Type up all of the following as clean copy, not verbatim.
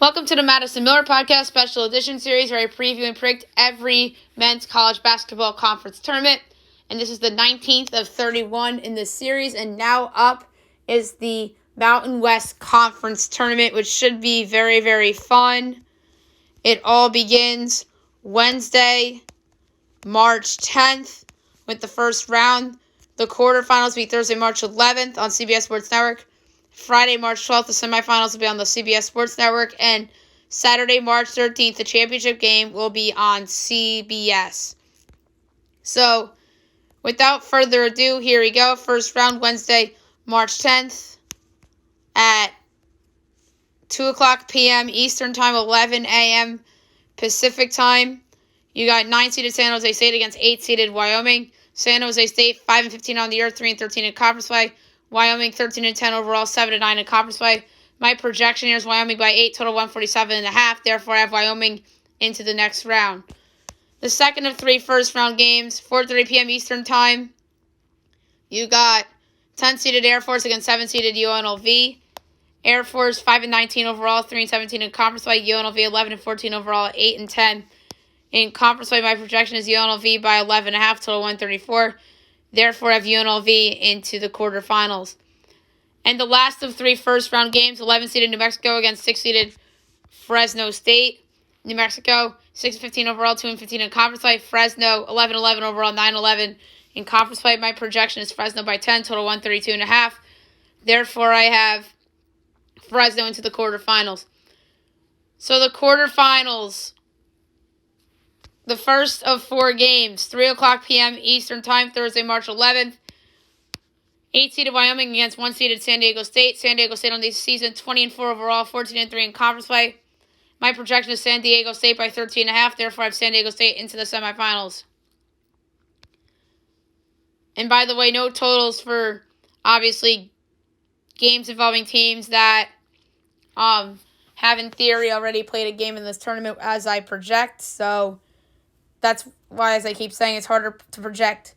Welcome to the Madison Miller Podcast Special Edition Series, where I preview and predict every men's college basketball conference tournament. And this is the 19th of 31 in this series. And now up is the Mountain West Conference Tournament, which should be very, very fun. It all begins Wednesday, March 10th, with the first round. The quarterfinals will be Thursday, March 11th on CBS Sports Network. Friday, March 12th, the semifinals will be on the CBS Sports Network. And Saturday, March 13th, the championship game will be on CBS. So, without further ado, here we go. First round, Wednesday, March 10th at 2 o'clock p.m. Eastern Time, 11 a.m. Pacific Time. You got 9-seeded San Jose State against 8-seeded Wyoming. San Jose State, 5-15 on the year, 3-13 in conference play. Wyoming, 13-10 overall, 7-9 in conference play. My projection here is Wyoming by 8, total 147.5. Therefore, I have Wyoming into the next round. The second of three first-round games, 4:30 p.m. Eastern Time. You got 10-seeded Air Force against 7-seeded UNLV. Air Force, 5-19 overall, 3-17 in conference play. UNLV, 11-14 overall, 8-10 in conference play. My projection is UNLV by 11.5, total 134. Therefore, I have UNLV into the quarterfinals. And the last of three first-round games, 11-seeded New Mexico against 6-seeded Fresno State. New Mexico, 6-15 overall, 2-15 in conference play. Fresno, 11-11 overall, 9-11 in conference play. My projection is Fresno by 10, total 132.5. Therefore, I have Fresno into the quarterfinals. So the quarterfinals, the first of four games, 3 o'clock p.m. Eastern Time, Thursday, March 11th. 8-seeded Wyoming against 1-seeded San Diego State. San Diego State on the season, 20-4 overall, 14-3 in conference play. My projection is San Diego State by 13.5. Therefore, I have San Diego State into the semifinals. And by the way, no totals for, obviously, games involving teams that have, in theory, already played a game in this tournament as I project. So that's why, as I keep saying, it's harder to project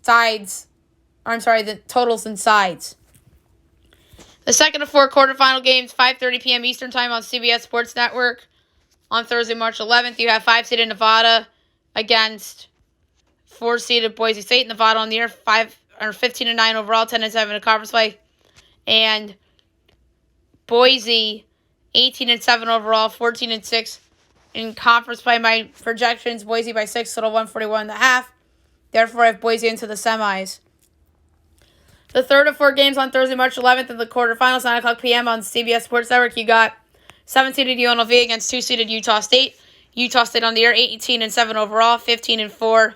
the totals and sides. The second of four quarterfinal games, 5:30 p.m. Eastern Time on CBS Sports Network. On Thursday, March 11th, you have 5-seeded Nevada against 4-seeded Boise State. Nevada on the year, 15-9 overall, 10-7 in conference play. And Boise, 18-7 overall, 14-6 in conference play. My projections, Boise by 6, total 141.5. Therefore, I have Boise into the semis. The third of four games on Thursday, March 11th in the quarterfinals, 9 o'clock p.m. on CBS Sports Network. You got 7-seeded UNLV against 2-seeded Utah State. Utah State on the year, 18-7 overall, 15-4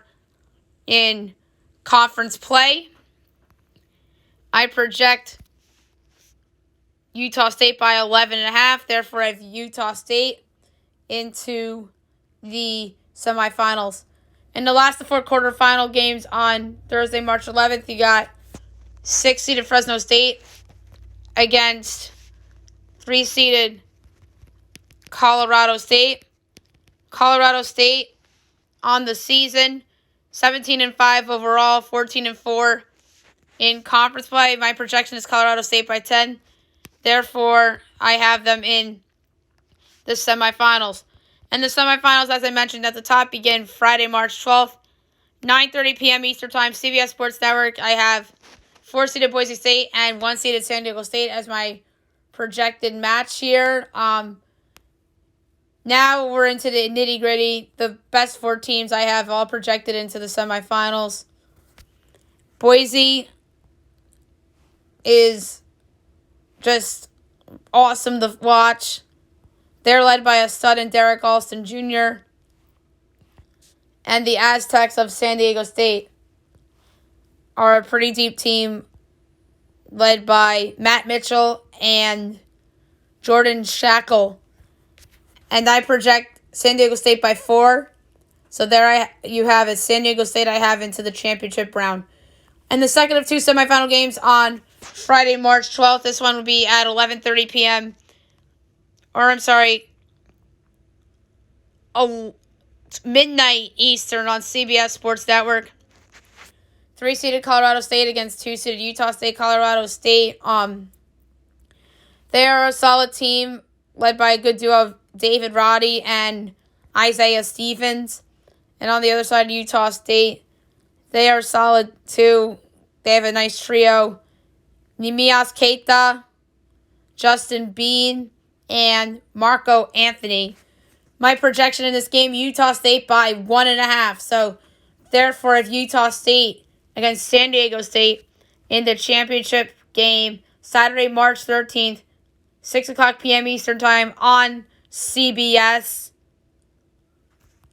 in conference play. I project Utah State by 11.5. Therefore, I have Utah State into the semifinals. In the last of four quarterfinal games on Thursday, March 11th, you got 6-seeded Fresno State against 3-seeded Colorado State. Colorado State on the season, 17-5 overall, 14-4 in conference play. My projection is Colorado State by 10. Therefore, I have them in the semifinals. And the semifinals, as I mentioned at the top, begin Friday, March 12th, 9:30 p.m. Eastern Time, CBS Sports Network. I have 4-seeded Boise State and 1-seeded San Diego State as my projected match here. Now we're into the nitty-gritty. The best four teams I have all projected into the semifinals. Boise is just awesome to watch. They're led by a stud in Derek Alston Jr. And the Aztecs of San Diego State are a pretty deep team led by Matt Mitchell and Jordan Shackle. And I project San Diego State by 4. So there you have it. San Diego State I have into the championship round. And the second of two semifinal games on Friday, March 12th. This one will be at 11:30 p.m. Midnight Eastern on CBS Sports Network. 3-seeded Colorado State against 2-seeded Utah State. Colorado State, they are a solid team led by a good duo of David Roddy and Isaiah Stevens. And on the other side, Utah State, they are solid too. They have a nice trio. Nimias Keita, Justin Bean, and Marco Anthony. My projection in this game, Utah State by 1.5. So, therefore, if Utah State against San Diego State in the championship game, Saturday, March 13th, 6 o'clock p.m. Eastern Time on CBS.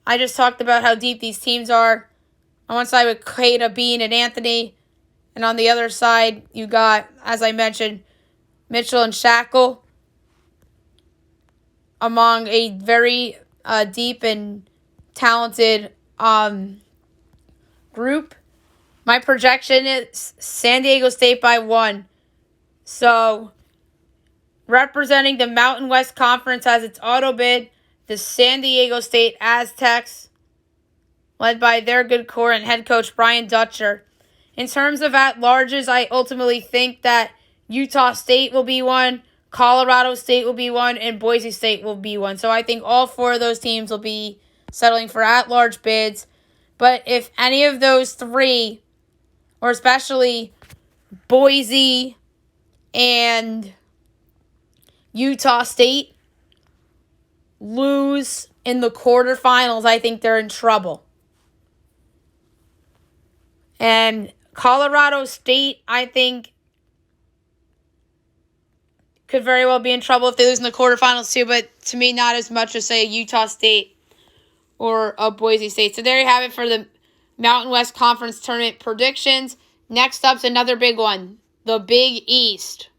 I just talked about how deep these teams are. On one side with Keita, Bean, and Anthony. And on the other side, you got, as I mentioned, Mitchell and Shackle. Among a very deep and talented group. My projection is San Diego State by 1. So, representing the Mountain West Conference as its auto bid, the San Diego State Aztecs, led by their good core and head coach Brian Dutcher. In terms of at-larges, I ultimately think that Utah State will be 1, Colorado State will be 1, and Boise State will be 1. So I think all 4 of those teams will be settling for at-large bids. But if any of those 3, or especially Boise and Utah State, lose in the quarterfinals, I think they're in trouble. And Colorado State, I think, could very well be in trouble if they lose in the quarterfinals too, but to me, not as much as, say, Utah State or a Boise State. So there you have it for the Mountain West Conference Tournament predictions. Next up's another big one, the Big East.